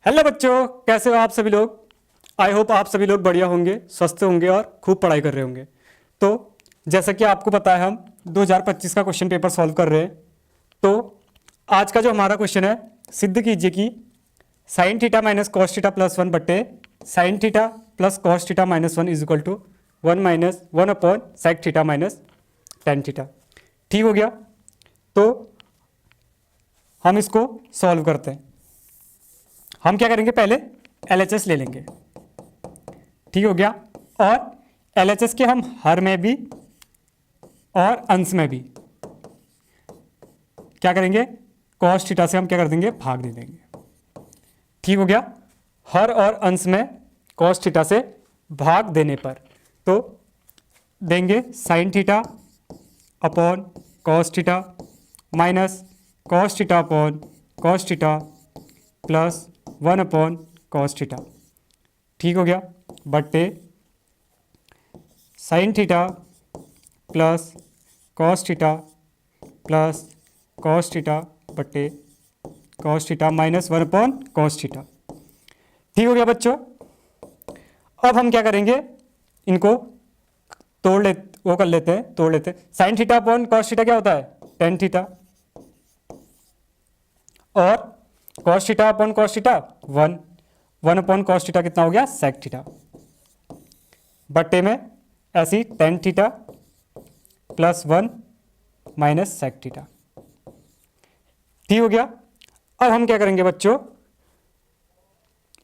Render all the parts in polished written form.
Hello बच्चों, कैसे हो आप सभी लोग। आई होप आप सभी लोग बढ़िया होंगे, स्वस्थ होंगे और खूब पढ़ाई कर रहे होंगे। तो जैसा कि आपको पता है, हम 2025 का क्वेश्चन पेपर सॉल्व कर रहे हैं। तो आज का जो हमारा क्वेश्चन है, सिद्ध कीजिए कि sine theta minus cos theta plus one बट्टे sine theta plus cos theta minus one is equal to one minus one upon sec theta minus tan theta. ठीक हो गया। तो हम इसको सॉल्व करते हैं। हम क्या करेंगे, पहले LHS ले लेंगे। ठीक हो गया। और LHS के हम हर में भी और अंश में भी क्या करेंगे, कॉस थीटा से हम क्या कर देंगे, भाग दे देंगे। ठीक हो गया। हर और अंश में कॉस थीटा से भाग देने पर तो देंगे sine theta upon cos theta minus cos theta upon cos theta plus one upon cos theta. ठीक हो गया। बट्टे sine theta plus cos theta plus cos theta बट्टे cos theta minus one upon cos theta. ठीक हो गया बच्चों। अब हम क्या करेंगे, इनको तोड़ लेते हैं। Sine theta upon cos theta क्या होता है, टेन थीटा। और cos theta upon cos theta one upon cos theta कितना हो गया, सेक थीटा। बट्टे में ऐसी tan theta plus one minus sec theta. ठीक हो गया। अब हम क्या करेंगे बच्चों,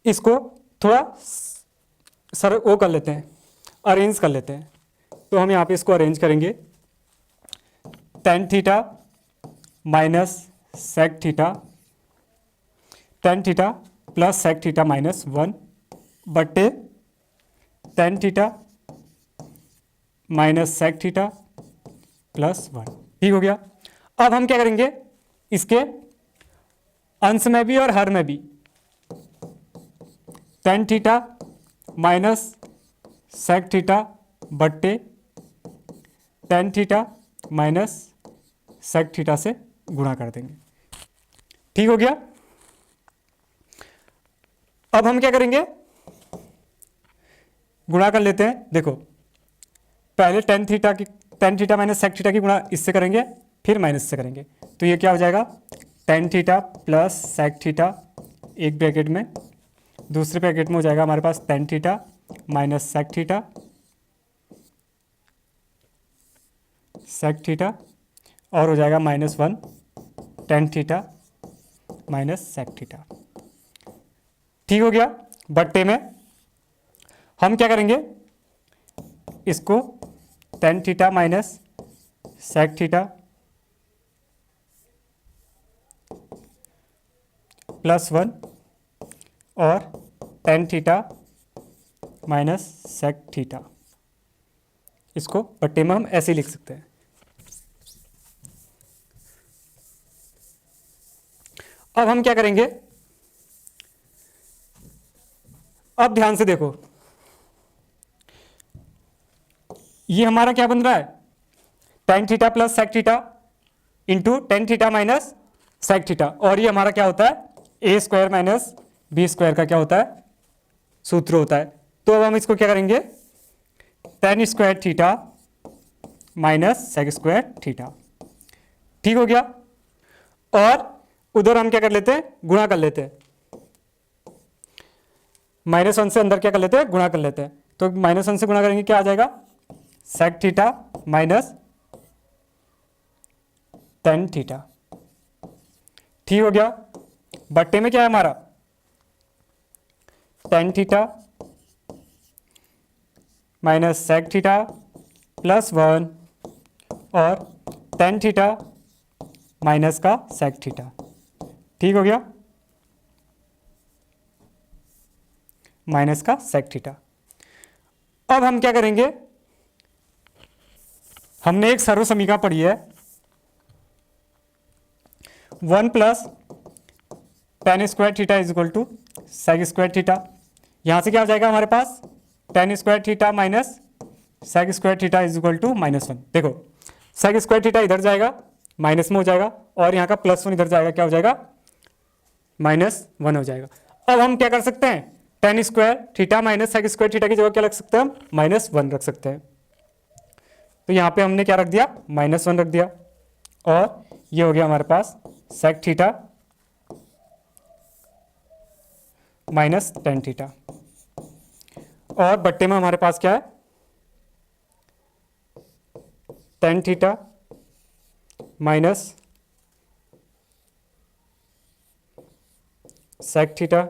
इसको थोड़ा वो कर लेते हैं, अरेंज कर लेते हैं। तो हम यहाँ पे इसको अरेंज करेंगे। Tan theta minus sec theta, tan theta plus sec theta minus one बट्टे tan theta minus sec theta plus one. ठीक हो गया। अब हम क्या करेंगे, इसके अंश में भी और हर में भी tan theta minus sec theta बट्टे tan theta minus sec theta से गुणा कर देंगे। ठीक हो गया। अब हम क्या करेंगे, गुणा कर लेते हैं। देखो, पहले tan theta minus sec theta की गुणा इससे करेंगे, फिर माइनस से करेंगे। तो ये क्या हो जाएगा, tan theta plus sec theta एक ब्रैकेट में, दूसरे ब्रैकेट में हो जाएगा हमारे पास tan theta minus sec theta और हो जाएगा minus one tan theta minus sec theta. ठीक हो गया। बट्टे में हम क्या करेंगे, इसको tan theta minus sec theta plus one और tan theta minus sec theta, इसको बट्टे में हम ऐसे लिख सकते हैं। अब हम क्या करेंगे, अब ध्यान से देखो, ये हमारा क्या बन रहा है, tan theta plus sec theta into tan theta minus sec theta. और ये हमारा क्या होता है, A square minus B square का क्या होता है, सूत्र होता है। तो अब हम इसको क्या करेंगे, tan square theta minus sec square theta. ठीक हो गया। और उधर हम क्या कर लेते हैं, गुणा कर लेते हैं। माइनस वन से अंदर क्या कर लेते हैं, गुणा कर लेते हैं। तो माइनस वन से गुणा करेंगे, क्या आ जाएगा, sec theta minus tan theta. ठीक हो गया। बट्टे में क्या है हमारा, tan theta minus sec theta plus one और टेन थीटा माइनस का सेक थीटा। ठीक हो गया, माइनस का सेक थीटा। अब हम क्या करेंगे, हमने एक सर्व समीकरण पढ़ी है, one plus tan square theta is equal to sec square theta. यहां से क्या हो जाएगा हमारे पास, tan square theta minus sec square theta is equal to minus one. देखो, सेक स्क्वायर थीटा इधर जाएगा, माइनस में हो जाएगा, और यहाँ का प्लस वन इधर जाएगा, क्या हो जाएगा, -1 हो जाएगा। अब हम क्या कर सकते हैं, tan square theta minus sec square theta की जगह क्या रख सकते हैं हम, -1 रख सकते हैं। तो यहाँ पे हमने क्या रख दिया, -1 रख दिया, और ये हो गया हमारे पास sec theta minus tan theta, और बट्टे में हमारे पास क्या है, tan theta minus sec theta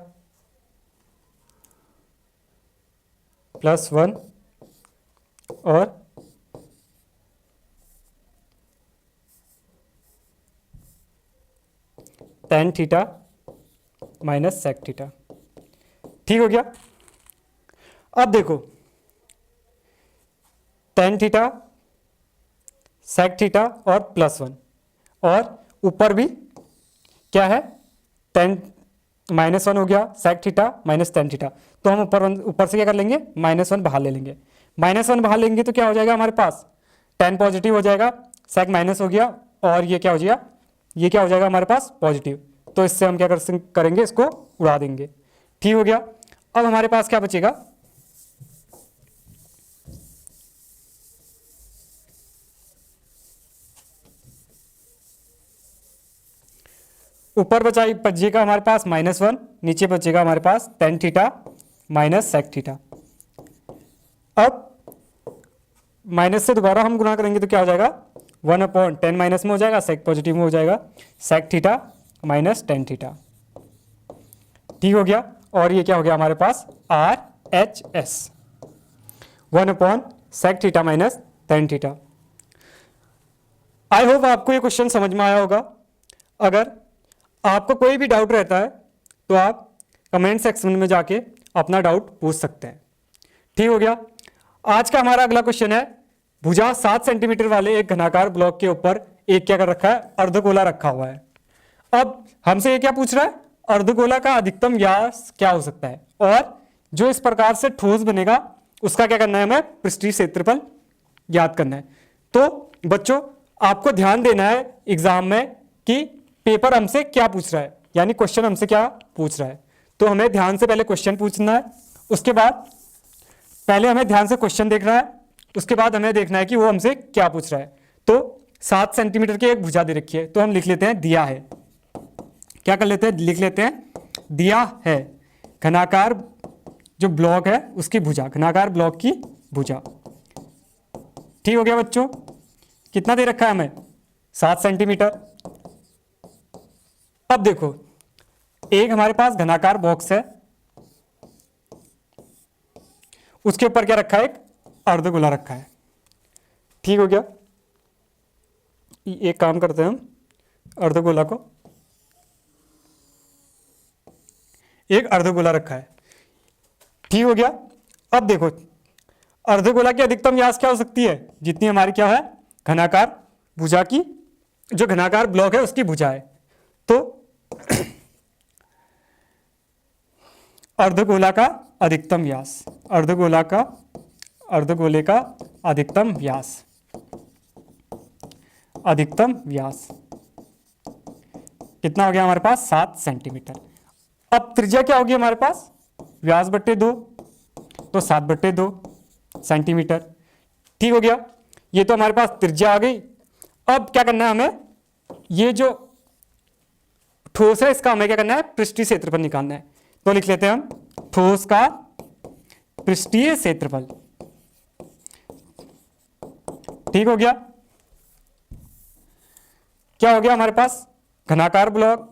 +1 और tan theta minus sec theta. ठीक हो गया। अब देखो टेन थीटा सेक थीटा और +1, और ऊपर भी क्या है, -1 हो गया, sec theta minus tan theta. तो हम ऊपर से क्या कर लेंगे, -1 बाहर ले लेंगे। -1 बाहर लेंगे तो क्या हो जाएगा हमारे पास, टेन पॉजिटिव हो जाएगा, सेक माइनस हो गया, और ये क्या हो जाएगा, ये क्या हो जाएगा हमारे पास पॉजिटिव। तो इससे हम क्या करेंगे, इसको उड़ा देंगे। ठीक हो गया। अब हमारे पास क्या बचेगा, ऊपर बचेगा हमारे पास -1, नीचे बचेगा हमारे पास tan theta minus sec theta. अब माइनस से दोबारा हम गुना करेंगे तो क्या हो जाएगा, 1/10 माइनस में हो जाएगा, सेक पॉजिटिव में हो जाएगा, sec theta minus tan theta. ठीक हो गया। और ये क्या हो गया हमारे पास, RHS 1/सेक theta minus tan theta. I hope आपको ये क्वेश्चन समझ में आया होगा। अगर आपको कोई भी डाउट रहता है तो आप कमेंट सेक्शन में जाके अपना डाउट पूछ सकते हैं। ठीक हो गया। आज का हमारा अगला क्वेश्चन है, भुजा 7 सेंटीमीटर वाले एक घनाकार ब्लॉक के ऊपर एक क्या कर रखा है, अर्धगोला रखा हुआ है। अब हमसे ये क्या पूछ रहा है, अर्धगोला का अधिकतम व्यास क्या हो सकता है, और जो इस प्रकार से ठोस बनेगा उसका क्या करना है, हमें पृष्ठीय क्षेत्रफल ज्ञात करना है। तो बच्चों आपको ध्यान देना है एग्जाम में कि पेपर हमसे क्या पूछ रहा है, यानी क्वेश्चन हमसे क्या पूछ रहा है। तो हमें ध्यान से पहले क्वेश्चन पूछना है, उसके बाद पहले हमें ध्यान से क्वेश्चन देखना है, उसके बाद हमें देखना है कि वो हमसे क्या पूछ रहा है। तो 7 सेंटीमीटर की एक भुजा दे रखी है, तो हम लिख लेते हैं दिया है। क्या कर लेते हैं, लिख लेते हैं दिया है घनाकार जो ब्लॉक है उसकी भुजा, घनाकार ब्लॉक की भुजा। ठीक हो गया बच्चों। कितना दे रखा है हमें, 7 सेंटीमीटर। अब देखो एक हमारे पास घनाकार बॉक्स है, उसके ऊपर क्या रखा है, एक अर्धगोला रखा है। ठीक हो गया। एक काम करते हैं हम, अर्धगोला को, एक अर्धगोला रखा है। ठीक हो गया। अब देखो अर्धगोला की अधिकतम व्यास क्या हो सकती है, जितनी हमारी क्या है, घनाकार भुजा की, जो घनाकार ब्लॉक है उसकी भुजा है। तो अर्धगोला का अधिकतम व्यास, अर्धगोले का अधिकतम व्यास, कितना हो गया हमारे पास, 7 सेंटीमीटर। अब त्रिज्या क्या होगी हमारे पास, व्यास बट्टे 2, तो 7/2 सेंटीमीटर। ठीक हो गया। ये तो हमारे पास त्रिज्या आ गई। अब क्या करना है हमें, ये जो ठोस है इसका हमें क्या करना है, पृष्ठीय क्षेत्रफल निकालना है। तो लिख लेते हैं हम ठोस का पृष्ठीय क्षेत्रफल। ठीक हो गया। क्या हो गया हमारे पास, घनाकार ब्लॉक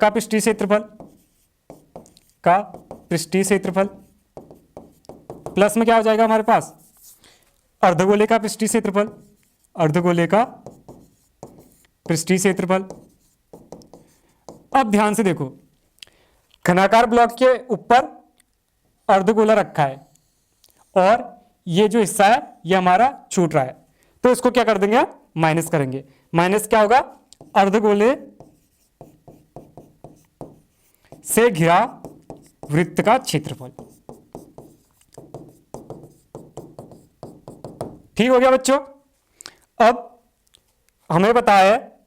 का पृष्ठीय क्षेत्रफल प्लस में क्या हो जाएगा हमारे पास, अर्धगोले का पृष्ठीय क्षेत्रफल। अब ध्यान से देखो, घनाकार ब्लॉक के ऊपर अर्धगोला रखा है और ये जो हिस्सा है ये हमारा छूट रहा है, तो इसको क्या कर देंगे, माइनस करेंगे। माइनस क्या होगा, अर्धगोले से घिरा वृत्त का क्षेत्रफल। ठीक हो गया बच्चों। अब हमें पता है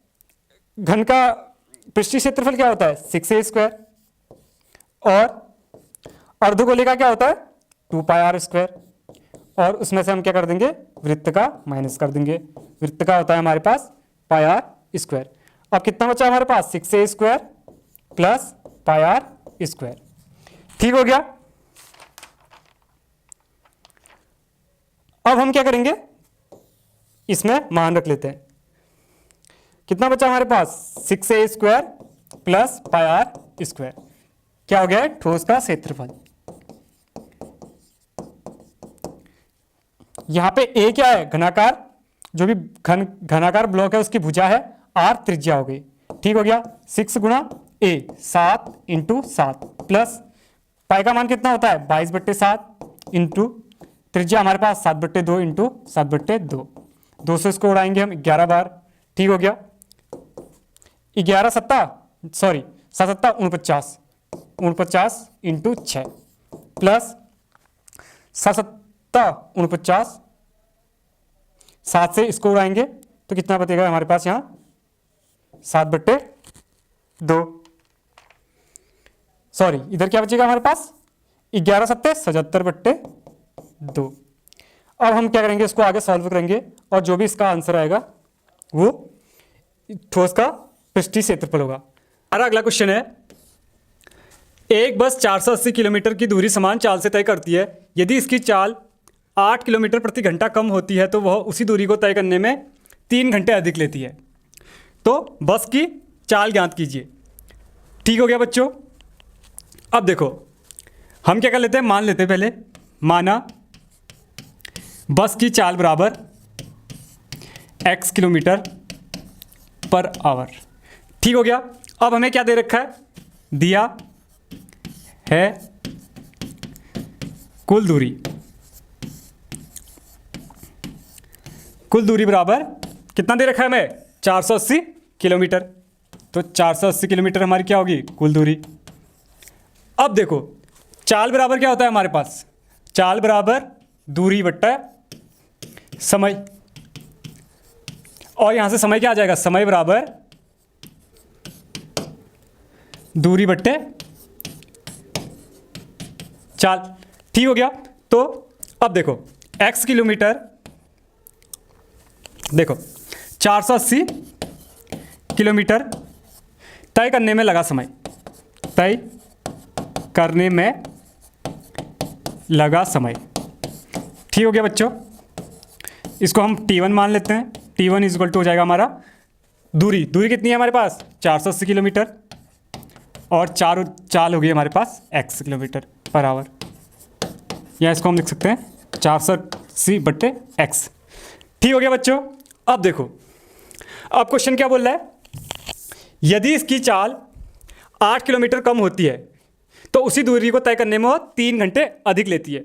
घन का पृष्ठीय क्षेत्रफल क्या होता है 6a² और अर्धगोले का क्या होता है 2πr²। और उसमें से हम क्या कर देंगे, वृत्त का माइनस कर देंगे। वृत्त का होता है हमारे पास πr²। अब कितना बचा हमारे पास 6a² प्लस πr²। ठीक हो गया। अब हम क्या करेंगे, इसमें मान रख लेते हैं। कितना बचा हमारे पास 6a² प्लस πr²। क्या हो गया है, ठोस का क्षेत्रफल। यहां पे a क्या है, घनाकार, जो भी घनाकार ब्लॉक है उसकी भुजा है, r त्रिज्या हो गई। ठीक हो गया। 6 गुणा a 7 इंटू 7 प्लस पाई का मान कितना होता है 22/7 इंटू त्रिज्या हमारे पास 7/2 इंटू 7/2। 200 इसको उड़ाएंगे हम 11 बार। ठीक हो गया। 11 सत्ता 49 इंटू 6 प्लस 49 7 से इसको उड़ाएंगे तो कितना बचेगा हमारे पास यहाँ 7/2। सॉरी, इधर क्या बचेगा हमारे पास 11 सत्ते 77/2। अब हम क्या करेंगे, इसको आगे सॉल्व करेंगे और जो भी इसका आंसर आएगा वो ठोस का पृष्ठीय क्षेत्रफल होगा। हमारा अगला क्वेश्चन है, एक बस 480 किलोमीटर की दूरी समान चाल से तय करती है। यदि इसकी चाल 8 किलोमीटर प्रति घंटा कम होती है तो वह उसी दूरी को तय करने में 3 घंटे अधिक लेती है। तो बस की चाल ज्ञात कीजिए। ठीक हो गया बच्चों। अब देखो हम क्या कर लेते हैं, मान लेते हैं पहले। माना बस की चाल बराबर x किलोमीटर पर आवर। ठीक हो गया। अब हमें क्या दे रखा है, दिया है कुल दूरी। कुल दूरी बराबर कितना दे रखा है हमें 480 किलोमीटर। तो 480 किलोमीटर हमारी क्या होगी कुल दूरी। अब देखो चाल बराबर क्या होता है हमारे पास, चाल बराबर दूरी बट्टा समय। और यहां से समय क्या आ जाएगा, समय बराबर दूरी बट्टे चाल। ठीक हो गया। तो अब देखो x किलोमीटर, देखो 480 किलोमीटर तय करने में लगा समय, तय करने में लगा समय। ठीक हो गया बच्चों। इसको हम t1 मान लेते हैं। t1 इक्वल टू हो जाएगा हमारा दूरी। दूरी कितनी है हमारे पास 480 किलोमीटर और चाल हो गई हमारे पास x किलोमीटर पर आवर। या इसको हम लिख सकते हैं 480/x। ठीक हो गया बच्चों। अब देखो अब क्वेश्चन क्या बोल रहा है, यदि इसकी चाल 8 किलोमीटर कम होती है तो उसी दूरी को तय करने में वो 3 घंटे अधिक लेती है।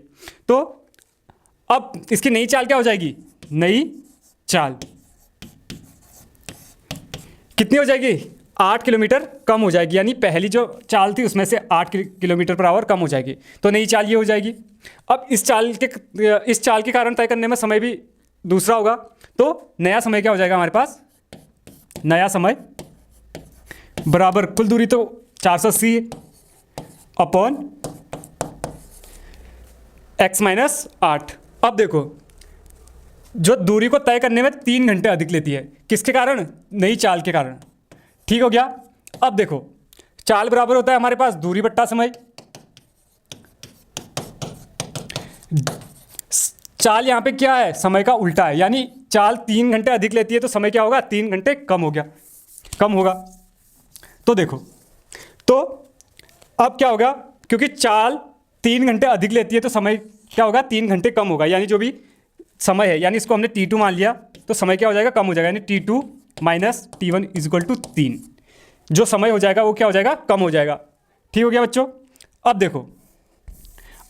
तो अब इसकी नई चाल क्या हो जाएगी, नई चाल कितनी हो जाएगी 8 किलोमीटर कम हो जाएगी। यानी पहली जो चाल थी उसमें से 8 किलोमीटर पर आवर कम हो जाएगी। तो नई चाल ये हो जाएगी। अब इस चाल के कारण तय करने में समय भी दूसरा होगा। तो नया समय क्या हो जाएगा हमारे पास, नया समय बराबर कुल दूरी तो 480 अपॉन x माइनस 8। अब देखो जो दूरी को तय करने में 3 घंटे अधिक लेती है, किसके कारण, नई चाल के कारण। ठीक हो गया। अब देखो चाल बराबर होता है हमारे पास दूरी बट्टा समय। चाल यहाँ पे क्या है, समय का उल्टा है। यानी चाल 3 घंटे अधिक लेती है तो समय क्या होगा 3 घंटे कम होगा। तो देखो तो अब क्या होगा, क्योंकि चाल 3 घंटे अधिक लेती है तो समय क्या होगा 3 घंटे कम होगा। यानी जो भी समय है, यानी इसको हमने t2 मान लिया तो समय क्या हो जाएगा, कम हो जाएगा। यानी t2 minus t1 equal to 3। जो समय हो जाएगा वो क्या हो जाएगा, कम हो जाएगा। ठीक हो गया बच्चों। अब देखो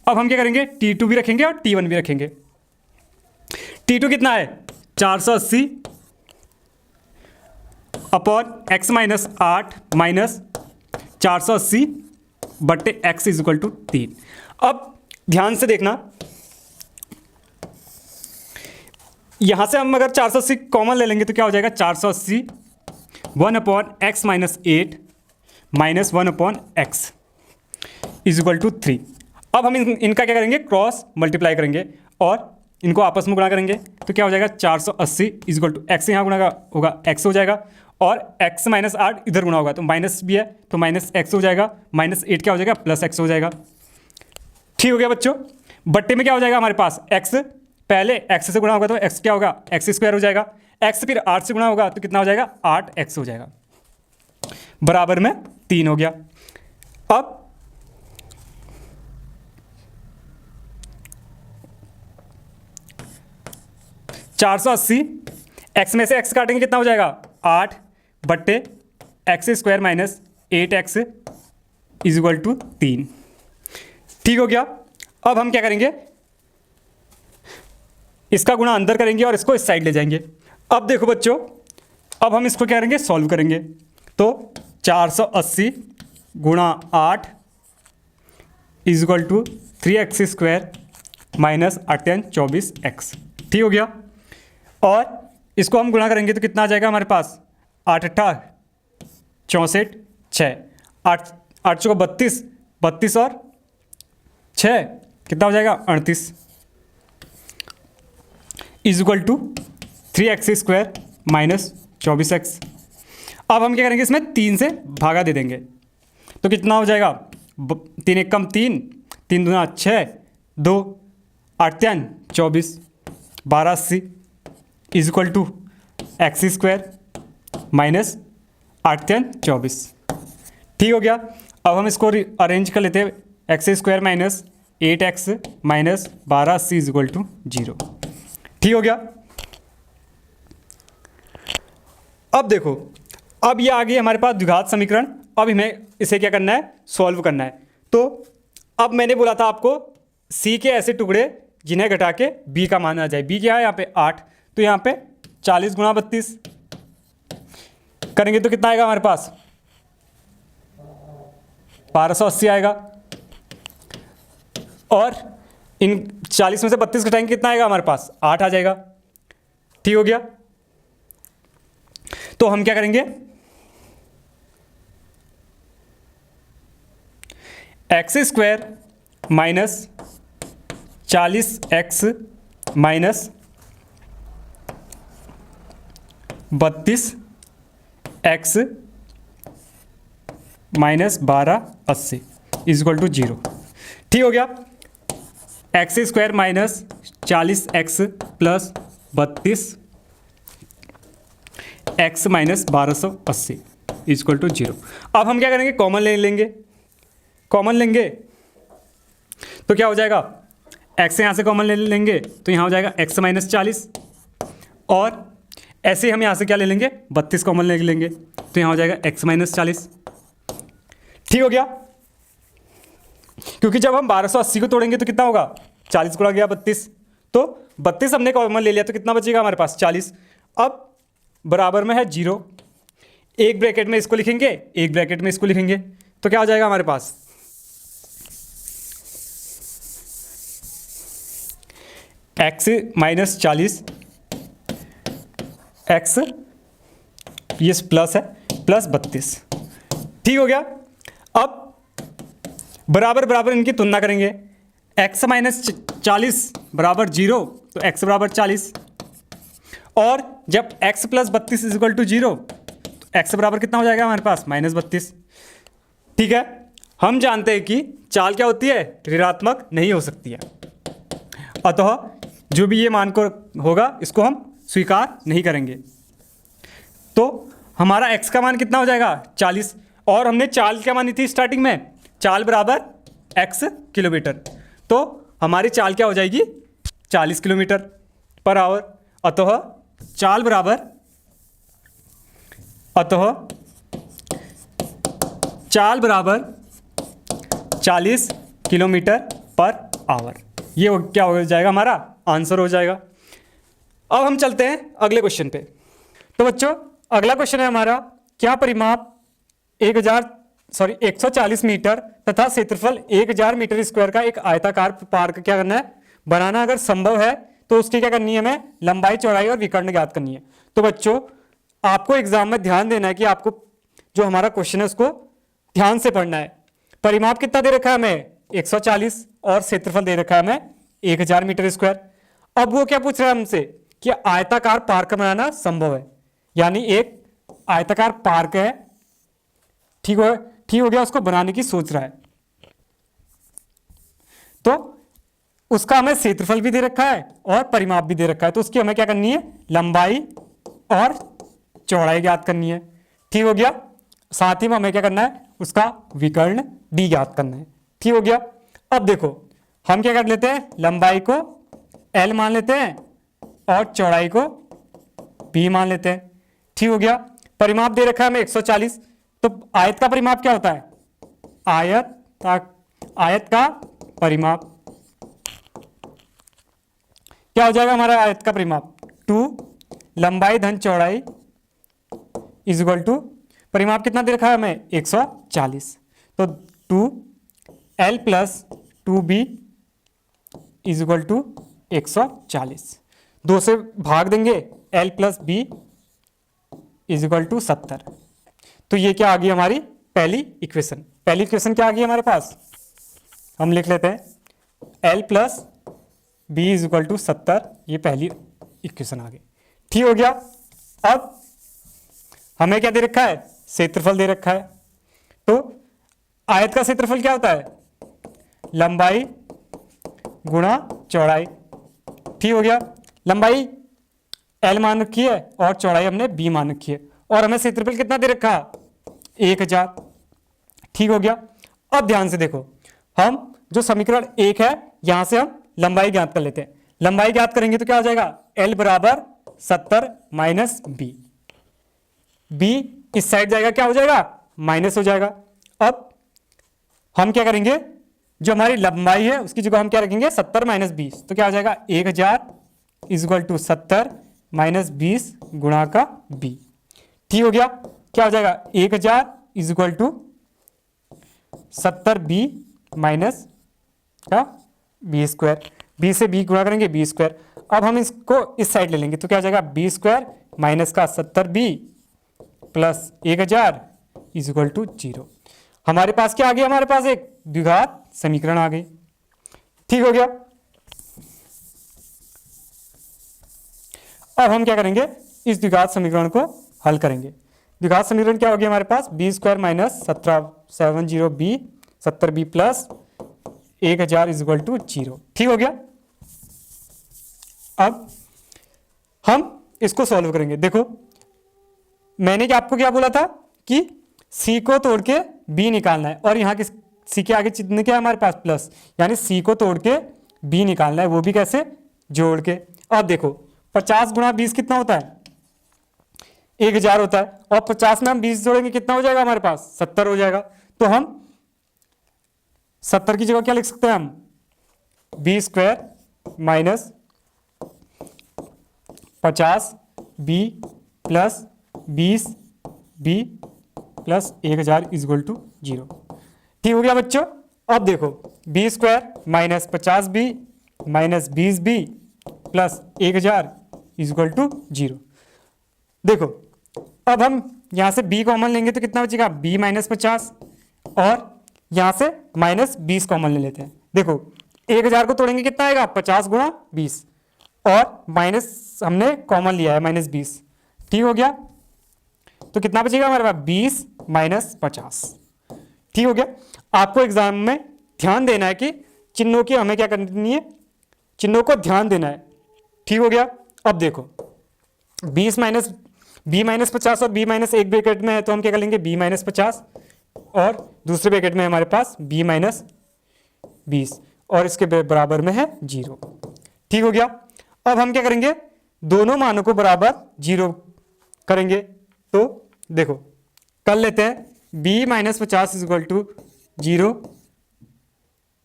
अब हम क्या करेंगे, t2 भी रखेंगे और t1 भी रखेंगे। t2 कितना है 480 upon x minus 8 minus 480/x is equal to 3। अब ध्यान से देखना, यहां से हम अगर 480 कॉमन ले लेंगे तो क्या हो जाएगा 480 1/x minus 8 minus 1/x is equal to 3। अब हम इनका क्या करेंगे, क्रॉस मल्टीप्लाई करेंगे और इनको आपस में गुणा करेंगे तो क्या हो जाएगा, 480 इज इक्वल टू एक्स यहाँ गुणा होगा x हो जाएगा और x माइनस 8 इधर गुणा होगा तो माइनस भी है तो माइनस x हो जाएगा, माइनस 8 क्या हो जाएगा, प्लस x हो जाएगा। ठीक हो गया बच्चों। बट्टे में क्या हो जाएगा हमारे पास, x पहले x से गुणा होगा तो x क्या होगा, x स्क्वायर हो जाएगा, x फिर 8 से गुणा होगा तो कितना हो जाएगा, 8x हो जाएगा, बराबर में 3 हो गया। अब चार सौ अस्सी एक्स में से x काटेंगे कितना हो जाएगा, 8 बट्टे x square minus 8x is equal to 3। ठीक हो गया। अब हम क्या करेंगे, इसका गुणा अंदर करेंगे और इसको इस साइड ले जाएंगे। अब देखो बच्चों, अब हम इसको क्या करेंगे, सॉल्व करेंगे तो 480 गुणा 8 is equal to 3x square minus 8 24x। ठीक हो गया। और इसको हम गुणा करेंगे तो कितना आ जाएगा हमारे पास, 8 8 64 6 8 8 चौको 32 32 और 6 कितना हो जाएगा, 38 is equal to 3x square minus 24x। अब हम क्या करेंगे, इसमें 3 से भागा दे देंगे तो कितना हो जाएगा, 3 एक कम 3 3 दूना 6 2 8 24 1280 is equal to x square minus 8 24। ठीक हो गया। अब हम इसको अरेंज कर लेते हैं, x square minus 8x minus 1280 is equal to 0। ठीक हो गया। अब देखो, अब ये आ गई हमारे पास द्विघात समीकरण। अब हमें इसे क्या करना है, सॉल्व करना है। तो अब मैंने बोला था आपको c के ऐसे टुकड़े जिन्हें घटा के b का मान आ जाए। b क्या है यहाँ पे 8, तो यहाँ पे 40 गुणा 32 करेंगे तो कितना आएगा हमारे पास, 1280 आएगा। और इन 40 में से 32 घटाएंगे कितना आएगा हमारे पास, 8 आ जाएगा। ठीक हो गया। तो हम क्या करेंगे, x square minus 40x minus 32x minus 1280 is equal to 0। ठीक हो गया। X square minus 40x plus 32x minus 1280 is equal to 0। अब हम क्या करेंगे, कॉमन ले लेंगे। कॉमन लेंगे तो क्या हो जाएगा, x यहाँ से कॉमन ले लेंगे तो यहाँ हो जाएगा x माइनस 40 और ऐसे ही हम यहाँ से क्या ले लेंगे, 32 कॉमन ले लेंगे तो यहाँ हो जाएगा x माइनस 40। ठीक हो गया। क्योंकि जब हम 1280 को तोड़ेंगे तो कितना होगा, 40 गुणा गया 32, तो 32 हमने कॉमन ले लिया तो कितना बचेगा हमारे पास, 40। अब बराबर में है 0, एक ब्रैकेट में इसको लिखेंगे, एक ब्रैकेट में इसको लिखेंगे तो क्या हो जाएगा हमारे पास, x माइनस 40 x ये प्लस है प्लस 32। ठीक हो गया। अब बराबर बराबर इनकी तुलना करेंगे, x माइनस 40 बराबर 0 तो x बराबर 40 और जब x plus 32 is equal to 0 तो x बराबर कितना हो जाएगा हमारे पास, माइनस 32। ठीक है। हम जानते हैं कि चाल क्या होती है, ऋणात्मक नहीं हो सकती है, अतः जो भी ये मान को होगा इसको हम स्वीकार नहीं करेंगे। तो हमारा x का मान कितना हो जाएगा, 40। और हमने चाल क्या मानी थी स्टार्टिंग में, चाल बराबर x किलोमीटर, तो हमारी चाल क्या हो जाएगी, 40 किलोमीटर पर आवर। अतः चाल बराबर, चाल बराबर 40 किलोमीटर पर आवर। ये क्या हो जाएगा, हमारा आंसर हो जाएगा। अब हम चलते हैं अगले क्वेश्चन पे। तो बच्चों अगला क्वेश्चन है हमारा, क्या परिमाप 140 मीटर तथा क्षेत्रफल 1000 मीटर स्क्वायर का एक आयताकार पार्क क्या करना है, बनाना। अगर संभव है तो उसकी क्या करनी है, हमें लंबाई चौड़ाई और विकर्ण ज्ञात करनी है। तो बच्चों आपको एग्जाम में ध्यान देना है कि आपको जो हमारा क्वेश्चन है उसको ध्यान से पढ़ना है। परिमाप कितना दे रखा है हमें 140 और क्षेत्रफल दे रखा है हमें 1000 मीटर स्क्वायर। अब वो क्या पूछ रहा है हमसे कि आयताकार पार्क बनाना संभव है, यानी एक आयताकार पार्क है, ठीक हो गया, उसको बनाने की सोच रहा है। तो उसका हमें क्षेत्रफल भी दे रखा है और परिमाप भी दे रखा है, तो उसकी हमें क्या करनी है, लंबाई और चौड़ाई ज्ञात करनी है। ठीक हो गया। साथ ही में हमें क्या करना है, उसका विकर्ण डी ज्ञात करना है। ठीक हो गया। अब देखो हम क्या कर लेते हैं, लंबाई को L मान लेते हैं और चौड़ाई को B मान लेते हैं। ठीक हो गया। परिमाप दे रखा है हमें 140, तो आयत का परिमाप क्या होता है, आयत का परिमाप क्या हो जाएगा हमारा, आयत का परिमाप 2 लंबाई धन चौड़ाई इज इक्वल टू, परिमाप कितना दे रखा है हमें 140, तो 2L plus 2B is equal to 140। 2 से भाग देंगे, L plus B is equal to 70। तो ये क्या आ गई हमारी पहली इक्वेशन। पहली इक्वेशन क्या आ गई हमारे पास, हम लिख लेते हैं L plus B is equal to 70, ये पहली इक्वेशन आ गई। ठीक हो गया। अब हमें क्या दे रखा है, क्षेत्रफल दे रखा है। तो आयत का क्षेत्रफल क्या होता है, लंबाई गुणा चौड़ाई। ठीक हो गया। लंबाई L मान रखी है और चौड़ाई हमने B मान रखी है, और हमें क्षेत्रफल कितना दे रखा है 1000। ठीक हो गया। अब ध्यान से देखो, हम जो समीकरण 1 है यहां से हम लंबाई ज्ञात कर लेते हैं। लंबाई ज्ञात करेंगे तो क्या हो जाएगा, L बराबर 70 माइनस B। B इस साइड जाएगा, क्या हो जाएगा, माइनस हो जाएगा। अब हम क्या करेंगे, जो हमारी लंबाई है उसकी जगह हम क्या रखेंगे 70 माइनस 20, तो क्या हो जाएगा 1000 इज इक्वल टू 70 माइनस 20 गुणा का B। ठीक हो गया। क्या हो जाएगा 1000 is equal to 70B minus का B स्क्वायर, B से B गुणा करेंगे B स्क्वायर। अब हम इसको इस साइड ले लेंगे, तो क्या हो जाएगा B स्क्वायर माइनस का 70B plus 1000 is equal to 0। हमारे पास क्या आ गया, हमारे पास एक द्विघात समीकरण आ गई। ठीक हो गया। अब हम क्या करेंगे, इस द्विघात समीकरण को हल करेंगे। द्विघात समीकरण क्या हो गया हमारे पास, B square minus 70B 70B plus 1000 is equal to 0। ठीक हो गया। अब हम इसको सॉल्व करेंगे। देखो मैंने आपको क्या बोला था कि C को तोड़ के B निकालना है, और यहाँ के C के आगे चिन्ह क्या है हमारे पास प्लस, यानी C को तोड़ के B निकालना है, वो भी कैसे, जोड़ के। अब देखो 50 गुणा 20 कितना होता है, 1000 होता है, और 50 में हम 20 जोड़ेंगे कितना हो जाएगा हमारे पास, 70 हो जाएगा। तो हम 70 की जगह क्या लिख सकते हैं हम, B square minus 50B plus 20B plus 1000 is equal to 0। ठीक हो गया बच्चों। अब देखो B square minus 50B minus 20B plus 1000 is equal to 0। देखो अब हम यहां से B कॉमन लेंगे तो कितना बचेगा, B माइनस 50, और यहां से माइनस 20 कॉमन ले लेते हैं। देखो 1000 को तोड़ेंगे कितना आएगा, 50 गुणा 20, और माइनस हमने कॉमन लिया है माइनस 20। ठीक हो गया। तो कितना बचेगा हमारे पास, 20 माइनस 50। ठीक हो गया। आपको एग्जाम में ध्यान देना है कि चिन्हों की हमें क्या करनी है, चिन्हों को ध्यान देना है। ठीक हो गया। अब देखो B माइनस 50 और B माइनस एक ब्रैकेट में है, तो हम क्या कर लेंगे B माइनस 50, और दूसरे ब्रैकेट में हमारे पास B माइनस 20, और इसके बराबर में है 0। ठीक हो गया। अब हम क्या करेंगे, दोनों मानों को बराबर 0 करेंगे। तो देखो कर लेते हैं, B minus 50 is equal to 0,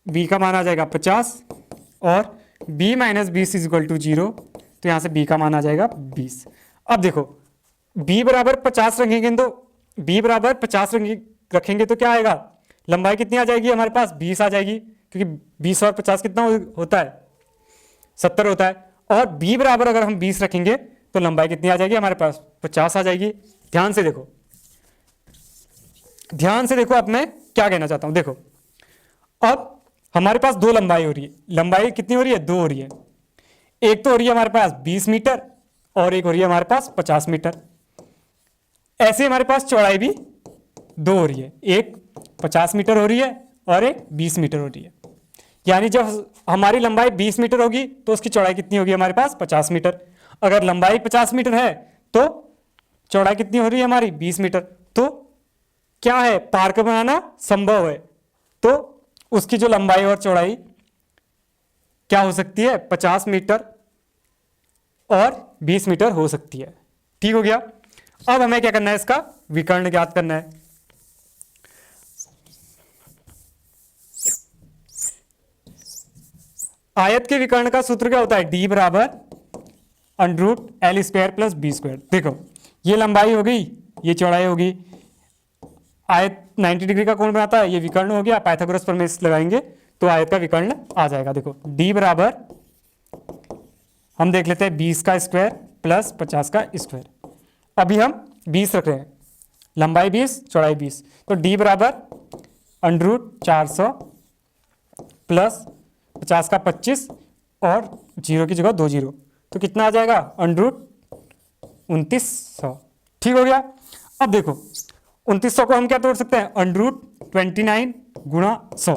B का मान आ जाएगा 50, और B minus 20 is equal to 0, तो यहाँ से B का मान आ जाएगा 20। अब देखो B बराबर 50 रखेंगे, तो B बराबर 50 रखेंगे तो क्या आएगा, लंबाई कितनी आ जाएगी हमारे पास, 20 आ जाएगी, क्योंकि 20 और 50 कितना होता है, 70 होता है। और B बराबर अगर हम 20 रखेंगे तो लंबाई कितनी आ जाएगी हमारे पास? 50 आ जाएगी। ध्यान से देखो, ध्यान से देखो, अब मैं क्या कहना चाहता हूं। देखो, अब हमारे पास दो लंबाई हो रही है। लंबाई कितनी हो रही है? दो हो रही है। एक तो हो रही है हमारे पास 20 मीटर और एक हो रही है हमारे पास 50 मीटर। ऐसे हमारे पास चौड़ाई भी दो हो रही है, एक 50 मीटर हो रही है और एक 20 मीटर हो रही है। यानी जब हमारी लंबाई 20 मीटर होगी तो उसकी चौड़ाई कितनी होगी हमारे पास? 50 मीटर। अगर लंबाई 50 मीटर है तो चौड़ाई कितनी हो रही है हमारी? 20 मीटर। तो क्या है? पार्क बनाना संभव है। तो उसकी जो लंबाई और चौड़ाई क्या हो सकती है? 50 मीटर और 20 मीटर हो सकती है। ठीक हो गया। अब हमें क्या करना है? इसका विकर्ण ज्ञात करना है। आयत के विकर्ण का सूत्र क्या होता है? डी बराबर √L² प्लस B²। देखो, ये लंबाई हो गई, ये चौड़ाई होगी। आयत 90 डिग्री का कोण बनाता है, ये विकर्ण हो गया। पाइथागोरस प्रमेय लगाएंगे तो आयत का विकर्ण आ जाएगा। देखो, डी बराबर हम देख लेते हैं 20 का स्क्वायर प्लस 50 का स्क्वायर। अभी हम 20 रख रहे हैं, लंबाई 20 चौड़ाई 20, तो डी बराबर √400 प्लस 50 का 25 और 0 की जगह 2 जीरो, तो कितना आ जाएगा? √2900। ठीक हो गया। अब देखो, 2900 को हम क्या तोड़ सकते हैं? √29 गुणा 100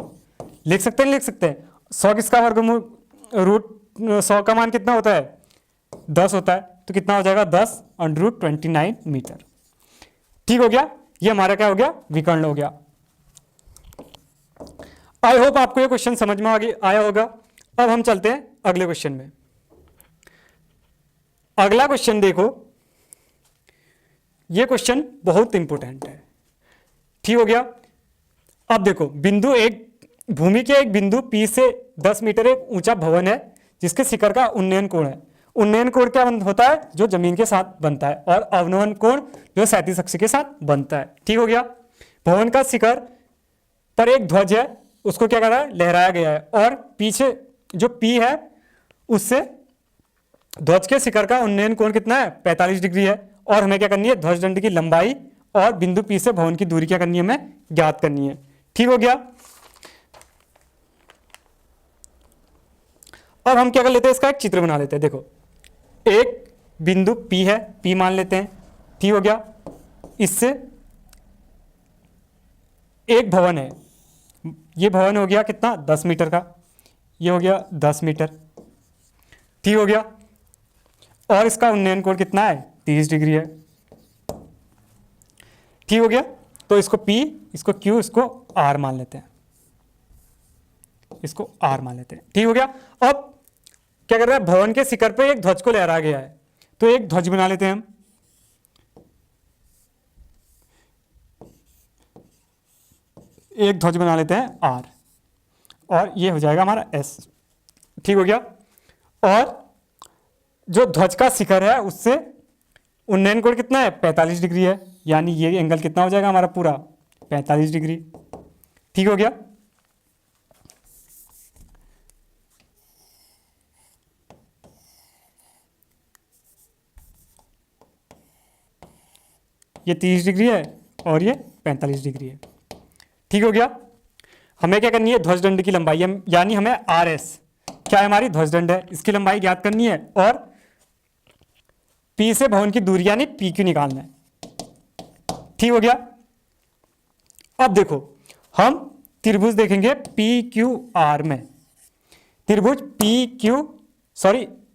लिख सकते हैं, लिख सकते हैं। 100 किसका वर्गमूल? √100 का मान कितना होता है? 10 होता है। तो कितना हो जाएगा? 10 √29 मीटर। ठीक हो गया। ये हमारा क्या हो गया? विकर्ण हो गया। आई होप आपको ये क्वेश्चन समझ में आया होगा। अब हम चलते हैं अगले क्वेश्चन में। अगला क्वेश्चन देखो, ये क्वेश्चन बहुत इंपॉर्टेंट है। ठीक हो गया। अब देखो, बिंदु एक भूमि के एक बिंदु P से 10 मीटर एक ऊंचा भवन है जिसके शिखर का उन्नयन कोण है। उन्नयन कोण क्या होता है? जो जमीन के साथ बनता है, और अवनमन कोण जो क्षैतिज अक्ष के साथ बनता है। ठीक हो गया। भवन का शिखर पर एक ध्वज है, उसको क्या कर रहा है? लहराया गया है। और पीछे जो P है उससे ध्वज के शिखर का उन्नयन कोण कितना है? 45 डिग्री है। और हमें क्या करनी है? ध्वज दंड की लंबाई और बिंदु P से भवन की दूरी क्या करनी है? हमें ज्ञात करनी है। ठीक हो गया। अब हम क्या कर लेते हैं? इसका एक चित्र बना लेते हैं। देखो, एक बिंदु P है, P मान लेते हैं। ठीक हो गया। इससे एक भवन है, ये भवन हो गया कितना? 10 मीटर का। ये हो गया 10 मीटर। ठीक हो गया। और इसका उन्नयन कोण कितना है? 30 डिग्री है। ठीक हो गया। तो इसको P, इसको Q, इसको R मान लेते हैं, इसको R मान लेते हैं। ठीक हो गया। अब क्या कर रहा है? भवन के शिखर पे एक ध्वज को लहरा गया है, तो एक ध्वज बना लेते हैं हम। एक ध्वज बना लेते हैं R, और ये हो जाएगा हमारा S। ठीक हो गया। और जो ध्वज का शिखर है उससे उन्नयन कोण कितना है? 45 डिग्री है। यानी ये एंगल कितना हो जाएगा हमारा? पूरा 45 डिग्री। ठीक हो गया। ये 30 डिग्री है और ये 45 डिग्री है। ठीक हो गया। हमें क्या करनी है? ध्वज दंड की लंबाई, यानी हमें RS क्या है? हमारी ध्वज दंड है, इसकी लंबाई ज्ञात करनी है। और P से भवन की दूरी यानी PQ निकालना है। ठीक हो गया। अब देखो, हम त्रिभुज देखेंगे PQR में। त्रिभुज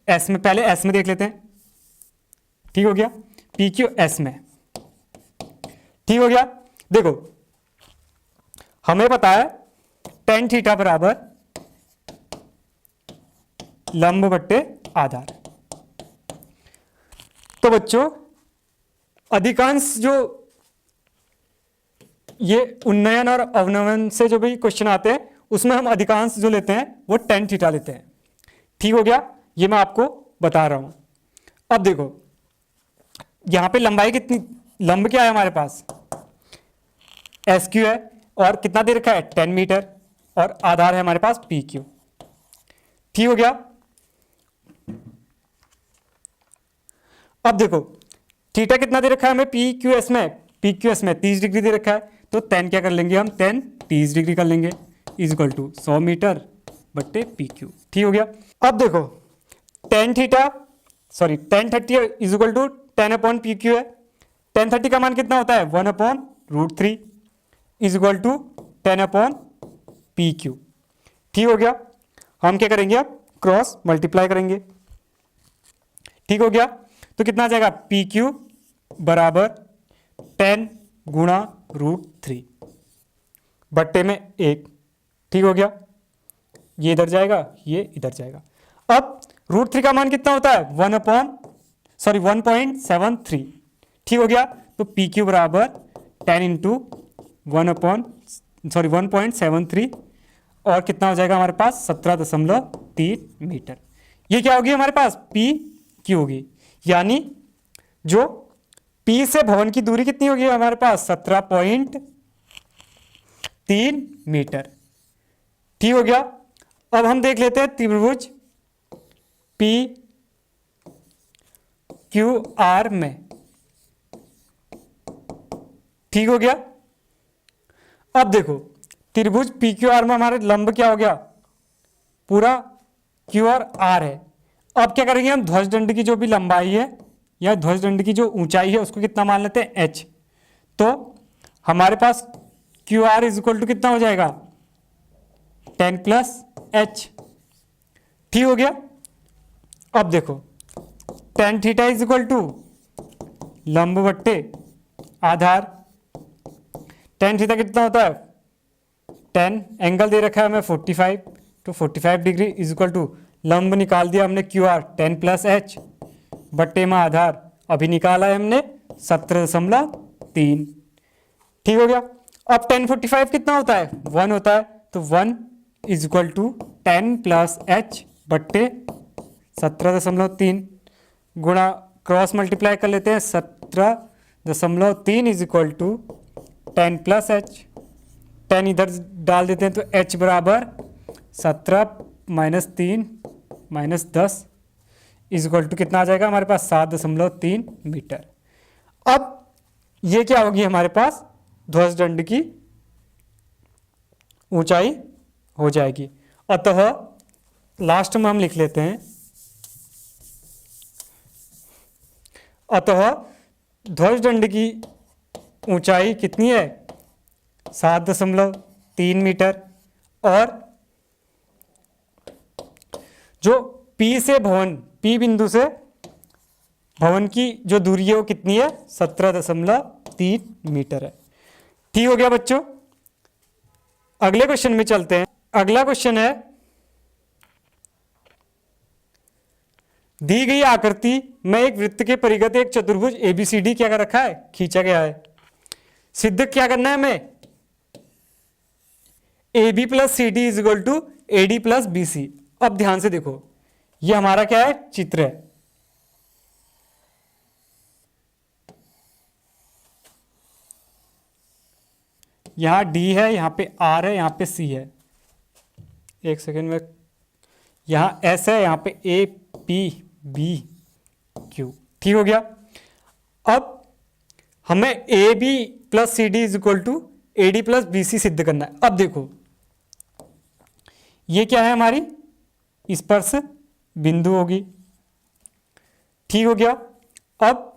S में, पहले S में देख लेते हैं। ठीक हो गया। PQS में। ठीक हो गया। देखो, हमें पता है tan थीटा बराबर लंब बट्टे आधार। तो बच्चों, अधिकांश जो ये उन्नयन और अवनमन से जो भी क्वेश्चन आते हैं उसमें हम अधिकांश जो लेते हैं वो tan थीटा लेते हैं। ठीक हो गया। ये मैं आपको बता रहा हूं। अब देखो, यहां पे लंबाई कितनी, लंब क्या है हमारे पास? SQ है। और कितना दे रखा है? 10 मीटर। और आधार है हमारे पास PQ। ठीक हो गया। अब देखो थीटा कितना दे रखा है हमें पी क्यू एस में, पी क्यू एस में 30 डिग्री दे रखा है, तो टेन क्या कर लेंगे हम, 10 30 डिग्री कर लेंगे इज इक्वल टू 100 मीटर बट्टे पी क्यू। ठीक हो गया। अब देखो tan theta sorry tan 30 is equal to 10 upon P Q है। 10 30 का मान कितना होता है 1 upon root 3 is equal to 10 upon P Q. ठीक हो गया। हम क्या करेंगे अब क्रॉस मल्टीप्लाई करेंगे। ठीक हो गया। तो कितना आ जाएगा पी क्यू बराबर 10 गुणा रूट 3 बट्टे में 1। ठीक हो गया। ये इधर जाएगा ये इधर जाएगा। अब रूट 3 का मान कितना होता है 1.73। ठीक हो गया। तो पी क्यू बराबर 10 इंटू 1.73 और कितना हो जाएगा हमारे पास 17.3 मीटर। ये क्या होगी हमारे पास पी क्यू होगी, यानी जो पी से भवन की दूरी कितनी होगी हमारे पास 17.3 मीटर। ठीक हो गया। अब हम देख लेते हैं त्रिभुज पी क्यू आर में। ठीक हो गया। अब देखो त्रिभुज पी क्यू आर में हमारे लंब क्या हो गया पूरा क्यू और आर है। अब क्या करेंगे हम ध्वजदंड की जो भी लंबाई है या ध्वजदंड की जो ऊंचाई है उसको कितना मान लेते हैं h। तो हमारे पास Q R is equal to कितना हो जाएगा 10 प्लस h। ठीक हो गया। अब देखो tan theta is equal to लंब बट्टे आधार। टेन थीटा कितना होता है 10, एंगल दे रखा है हमें 45 तो 45 डिग्री इज इक्वल टू लंब निकाल दिया हमने क्यू आर 10 प्लस एच बट्टे में आधार अभी निकाला है हमने 17.3। ठीक हो गया। अब 1045 कितना होता है 1 होता है, तो 1 is equal to 10 plus H बट्टे 17.3 गुणा क्रॉस मल्टीप्लाई कर लेते हैं 17.3 is equal to 10 plus H. 10 इधर डाल देते हैं तो h बराबर 17 minus 3 minus 10 is equal to कितना आ जाएगा हमारे पास 7.3 मीटर। अब ये क्या होगी हमारे पास ध्वजदंड की ऊंचाई हो जाएगी। अतः लास्ट में हम लिख लेते हैं अतः ध्वजदंड की ऊंचाई कितनी है 7.3 मीटर और जो P से भवन P बिंदु से भवन की जो दूरी है वो कितनी है 17.3 मीटर है। ठीक हो गया बच्चों। अगले क्वेश्चन में चलते हैं। अगला क्वेश्चन है दी गई आकृति में एक वृत्त के परिगत एक चतुर्भुज ABCD क्या कर रखा है खींचा गया है। सिद्ध क्या करना है हमें AB plus CD is equal to AD plus BC। अब ध्यान से देखो ये हमारा क्या है चित्र है। यहां D है यहां पे R है यहां पे C है। एक सेकेंड में यहां S है यहां पे A P B Q। ठीक हो गया। अब हमें AB plus CD is equal to AD plus BC सिद्ध करना है। अब देखो ये क्या है हमारी स्पर्श बिंदु होगी। ठीक हो गया। अब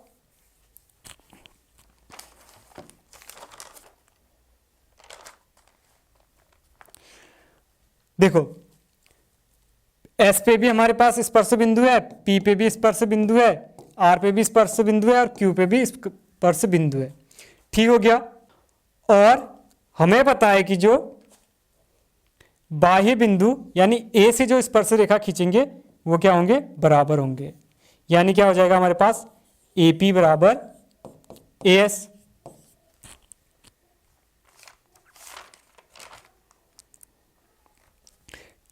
देखो S पे भी हमारे पास स्पर्श बिंदु है, P पे भी स्पर्श बिंदु है, R पे भी स्पर्श बिंदु है और Q पे भी स्पर्श बिंदु है। ठीक हो गया। और हमें पता है कि जो बाह्य बिंदु यानी A से जो स्पर्श रेखा खींचेंगे वो क्या होंगे बराबर होंगे, यानी क्या हो जाएगा हमारे पास AP बराबर AS।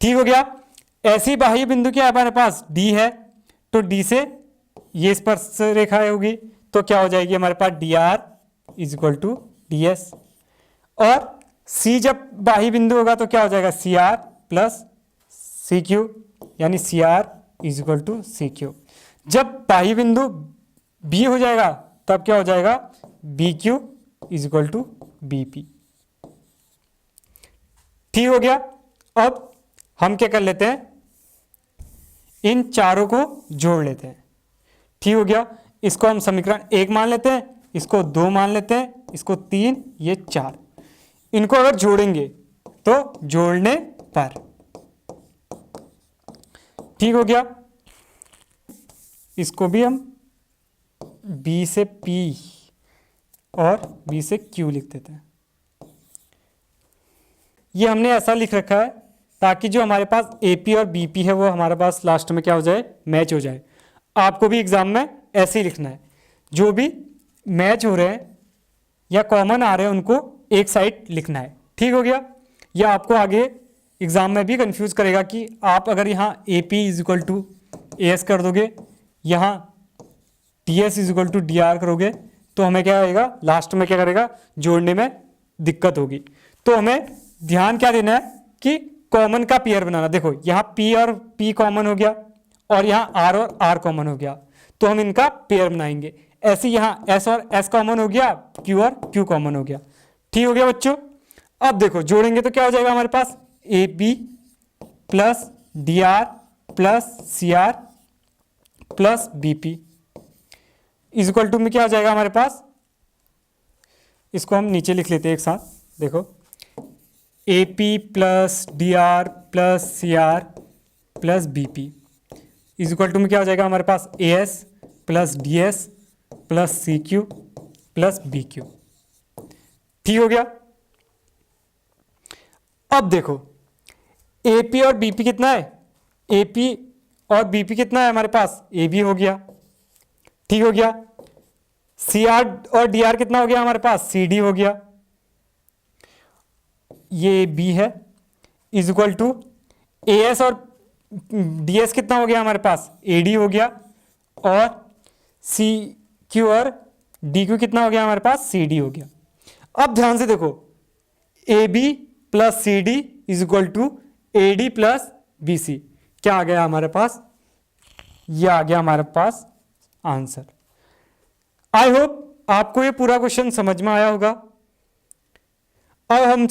ठीक हो गया। ऐसी बाह्य बिंदु क्या है हमारे पास D है, तो D से ये स्पर्श रेखा होगी तो क्या हो जाएगी हमारे पास DR is equal to DS। और C जब बाह्य बिंदु होगा तो क्या हो जाएगा CR प्लस CQ, यानी CR is equal to CQ। जब बाह्य बिंदु बी हो जाएगा, तब क्या हो जाएगा, B Q is equal to B P. ठीक हो गया। अब हम क्या कर लेते हैं, इन चारों को जोड़ लेते हैं। ठीक हो गया। इसको हम समीकरण 1 मान लेते हैं, इसको 2 मान लेते हैं, इसको 3, ये 4। इनको अगर जोड़ेंगे तो जोड़ने पर, ठीक हो गया। इसको भी हम B से P और B से Q लिख देते हैं। ये हमने ऐसा लिख रखा है ताकि जो हमारे पास AP और BP है वो हमारे पास लास्ट में क्या हो जाए, मैच हो जाए। आपको भी एग्जाम में ऐसे ही लिखना है, जो भी मैच हो रहे हैं या कॉमन आ रहे हैं उनको एक साइड लिखना है। ठीक हो गया। यह आपको आगे एग्जाम में भी कंफ्यूज करेगा कि आप अगर यहाँ AP is equal to AS कर दोगे, यहाँ TS is equal to DR करोगे, तो हमें क्या आएगा, लास्ट में क्या करेगा, जोड़ने में दिक्कत होगी। तो हमें ध्यान क्या देना है कि कॉमन का पेयर बनाना। देखो यहाँ P और P कॉमन हो गया और यहाँ R और R कॉमन हो गया, तो हम इनका पेयर बनाएंगे। ऐसे यहाँ S और S कॉमन हो गया, Q और Q कॉमन हो गया। ठीक हो गया बच्चों। अब देखो जोड़ेंगे तो क्या हो जाएगा हमारे पास, AB plus DR plus CR plus BP is equal to में क्या हो जाएगा हमारे पास, इसको हम नीचे लिख लेते हैं एक साथ। देखो AP plus DR plus CR plus BP is equal to में क्या हो जाएगा हमारे पास, AS plus DS plus CQ plus BQ। ठीक हो गया। अब देखो AP और BP कितना है, AP और BP कितना है हमारे पास, AB हो गया। ठीक हो गया। CR और DR कितना हो गया हमारे पास, CD हो गया। ये B है इज इक्वल टू AS और DS कितना हो गया हमारे पास, AD हो गया। और CQ और DQ कितना हो गया हमारे पास, CD हो गया। अब ध्यान से देखो AB plus CD is equal to AD plus BC, क्या आ गया हमारे पास, ये आ गया हमारे पास आंसर। आई होप आपको ये पूरा क्वेश्चन समझ में आया होगा। अब हम